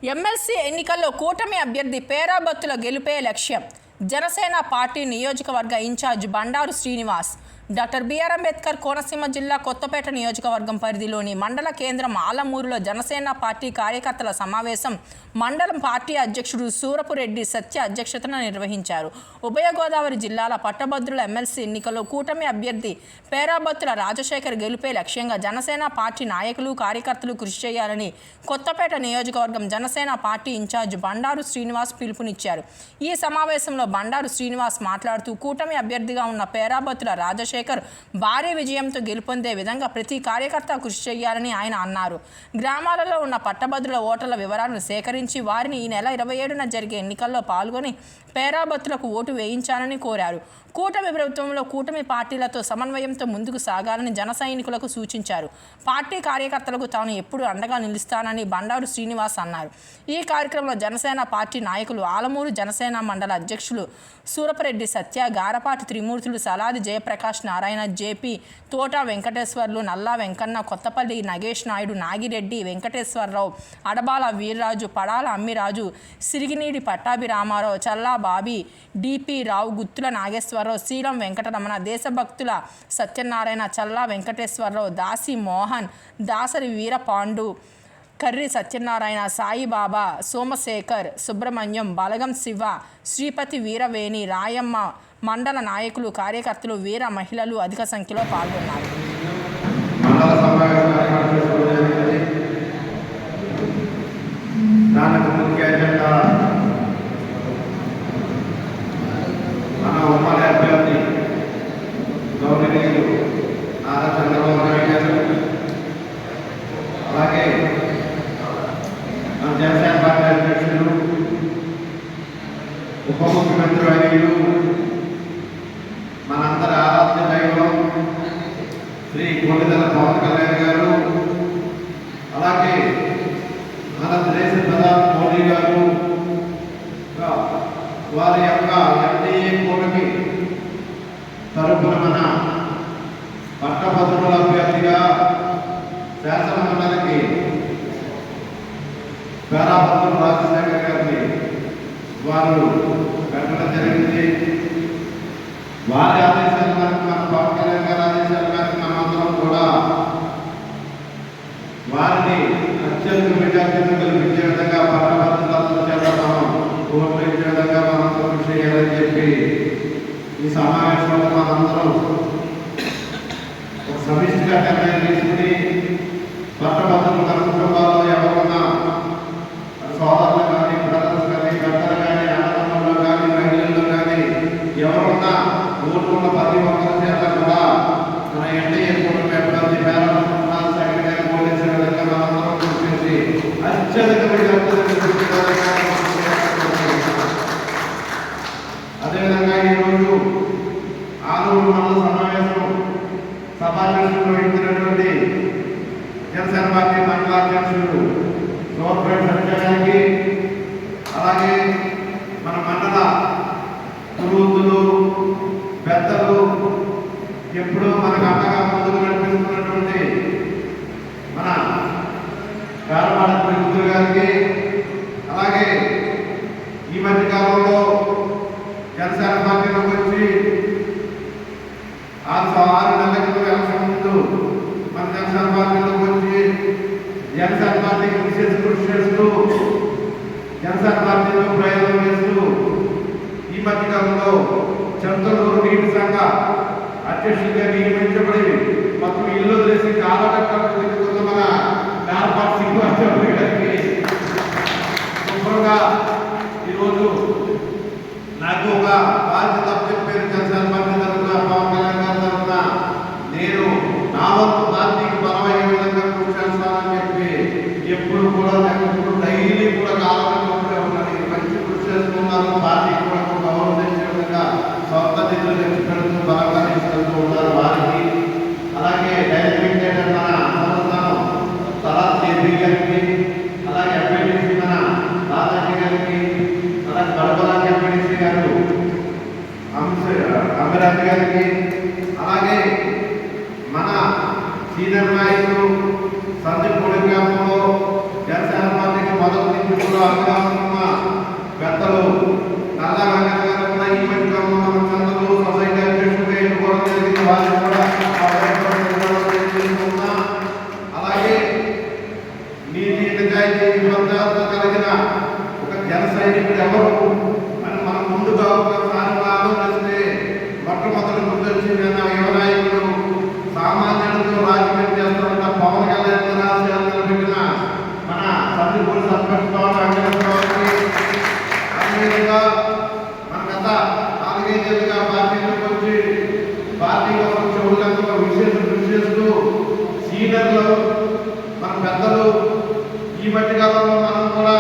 MLC ఎన్నికల్లో కూటమి అభ్యర్థి పేరాబత్తుల గెలుపే లక్ష్యం. జనసేన పార్టీ నియోజకవర్గ incharge Bandaru Srinivas. Doctor BR Ambedkar Konaseema జిల్లా కొత్తపేట నియోజకవర్గం పరిధిలోని మండల కేంద్రం ఆలమూరులో జనసేన పార్టీ కార్యకర్తల సమావేశం మండలం పార్టీ అధ్యక్షుడు సూరపురెడ్డి సత్య అధ్యక్షతన నిర్వహించారు. ఉభయ గోదావరి జిల్లాల పట్టభద్రుల ఎమ్మెల్సీ ఎన్నికల్లో కూటమి అభ్యర్థి పేరాబత్తుల రాజశేఖర్ గెలుపే లక్ష్యంగా జనసేన పార్టీ నాయకులు కార్యకర్తలు కృషి చేయాలని కొత్తపేట నియోజకవర్గం జనసేన పార్టీ ఇన్ఛార్జ్ బండారు శ్రీనివాస్ పిలుపునిచ్చారు. ఈ సమావేశంలో బండారు శ్రీనివాస్ మాట్లాడుతూ కూటమి అభ్యర్థిగా ఉన్న పేరాబత్తుల రాజశేఖర్ భారీ విజయంతో గెలుపొందే విధంగా ప్రతి కార్యకర్త కృషి చేయాలని ఆయన అన్నారు. గ్రామాలలో ఉన్న పట్టభద్రుల ఓటర్ల వివరాలను సేకరించి వారిని ఈ నెల 27న జరిగే ఎన్నికల్లో పాల్గొని పేరాబత్తులకు ఓటు వేయించాలని కోరారు. కూటమి ప్రభుత్వంలో కూటమి పార్టీలతో సమన్వయంతో ముందుకు సాగాలని జన సైనికులకు సూచించారు. పార్టీ కార్యకర్తలకు తాను ఎప్పుడు అండగా నిలుస్తానని బండారు శ్రీనివాస్ అన్నారు. ఈ కార్యక్రమంలో జనసేన పార్టీ నాయకులు ఆలమూరు జనసేన మండల అధ్యక్షులు సూరపురెడ్డి సత్య, గారపాటి త్రిమూర్తులు, సలాది జయప్రకాష్ నారాయణ, జేపీ, తోట వెంకటేశ్వర్లు, నల్లా వెంకన్న, కొత్తపల్లి నగేష్ నాయుడు, నాగిరెడ్డి, వెంకటేశ్వరరావు, అడబాల వీర్రాజు, పడాల అమ్మిరాజు, సిరిగినీడి పట్టాభి రామారావు, చల్లా బాబీ, డిపి రావు, గుత్తుల నాగేశ్వరరావు, శ్రీలం వెంకటరమణ, దేశభక్తుల సత్యనారాయణ, చల్లా వెంకటేశ్వరరావు, దాసి మోహన్, దాసరి వీరపాండు, కర్రి సత్యనారాయణ, సాయిబాబా, సోమశేఖర్, సుబ్రహ్మణ్యం, బలగం శివ, శ్రీపతి వీరవేణి, రాయమ్మ, మండల నాయకులు, కార్యకర్తలు, వీర మహిళలు అధిక సంఖ్యలో పాల్గొన్నారు. అలాగే జనసేన పార్టీ అధ్యక్షులు, ఉప ముఖ్యమంత్రి వర్యులు, మనందరి ఆరాధ్య దైవం శ్రీ కొణిదెల పవన్ కళ్యాణ్ గారు, అలాగే మన దేశ ప్రధాని మోడీ గారు వారి యొక్క ఎన్డీఏ కూటమి తరపున మన పట్టభద్రుల అభ్యర్థిగా శాసనమండలికి పేరాబత్తుల రాజశేఖర్ గారిని వారు పెట్టడం జరిగింది. వారి ఆదేశాల మేరకు, మన పవన్ కళ్యాణ్ గారి ఆదేశాల మేరకు మనమందరం కూడా వారిని అత్యంత మెజార్టీతో గెలిపించే విధంగా పట్టభద్రులతో చేద్దాం, ఓట్లించే విధంగా మనందరం కృషి చేయాలని చెప్పి ఈ సమావేశంలో మనందరం ఒక సమిష్టిగా నిర్ణయం తీసుకుని పట్టభద్రులు మన కుటుంబాల్లో ఎవరున్నా సోదరులు కానీ, బ్రదర్స్ కానీ, పెద్దలు కానీ, అన్నదమ్ములు కానీ, మహిళలు కానీ ఎవరున్నా ఊరుకున్న ప్రతి ఒక్కరి చేత కూడా మన ఎన్డీఏ కూటమి అభ్యర్థి పేరాబత్తుల రాజశేఖర్ గారిని ఓడించే విధంగా మనందరం కృషి చేసి అదేవిధంగా ఈరోజు ఆలూరు మండల సమావేశం సభాధ్యక్షులు వహించినటువంటి జనసేన పార్టీ మండల అధ్యక్షులు సూరపురెడ్డి సత్య గారికి, అలాగే మన మండల పురోహితులు, పెద్దలు, ఎప్పుడూ మనకు అండగా ముందుకు నడిపిస్తున్నటువంటి మన గారపాటి త్రిమూర్తులు గారికి, అలాగే ఈ మధ్య కాలంలో జనసేన పార్టీలోకి వచ్చి 6 నెలల క్రితం ఎలక్షన్ ముందు మన జనసేన పార్టీలోకి వచ్చి జనసేన పార్టీకి విశేష కృషి చేస్తూ జనసేన పార్టీలో ప్రయోగం చేస్తూ ఈ మధ్యకాలంలో చంద్రూరు నీటి సంఘ అధ్యక్షుడిగా నియమించబడి మొత్తం ఇల్లు చేసి కాలకట్ట మన గారపాటి శ్రీనివాసరావు గారికి శుభ్రంగా ఈరోజు నాకు ఒక బాధ్యత చెప్పారు. జనసేన పార్టీ తరఫున, పవన్ కళ్యాణ్ గారి తరఫున నేను నా వంతు పార్టీకి బలమయ్యే విధంగా కృషి చేస్తానని చెప్పి ఎప్పుడు కూడా నాకు డైలీ కూడా కాలకట్టే ఉన్నది. మంచి కృషి చేస్తున్నారు. పార్టీకి కూడా గౌరవం తెచ్చే విధంగా సొంత నిధులు తెచ్చి పెడుతూ బలంగా తీసుకెళ్తూ ఉన్నారు. వారికి అలాగే డైరెక్ట్ మన సంస్థానం సలాద్ జేపీ గారికి, అలాగే ఎంపీడీసీ మన దాదాజీ గారికి, అలాగే బడబలాజీ ఎంపీడీసీ గారు అమ్మిరాజు గారికి, అలాగే మన సీనియర్ నాయకులు సందీప్ గ్రామంలో జనసేన పార్టీకి మొదటి వృత్తిలో అవగాహన పెద్దలు నల్లా వెంకట గారు కూడా ఈ మధ్య మన చంద్రులు సొసైటీ అధ్యక్షుడిగా ఎన్నుకోవడం జరిగింది. వారిని కూడా అలాగే నీతి నిజాయితీ నిబద్ధత కలిగిన ఒక జన సైనికుడు ఎవరు అని మనం ముందుగా ఒకసారి ఆలోచిస్తే మొట్టమొదటి గుర్తొచ్చింది యువ నాయకుడు సామాన్యులతో రాజకీయం చేస్తున్న పవన్ కళ్యాణ్ నిరాశయాలు నిలబెట్టిన మన సభ్యులు అదేవిధంగా మన గత 4-5 ఏళ్ళుగా పార్టీలోకి వచ్చి పార్టీ కోసం చెవులంతా విశేష కృషి చేస్తూ సీనియర్లు మన పెద్దలు ఈ మధ్య కాలంలో మనం కూడా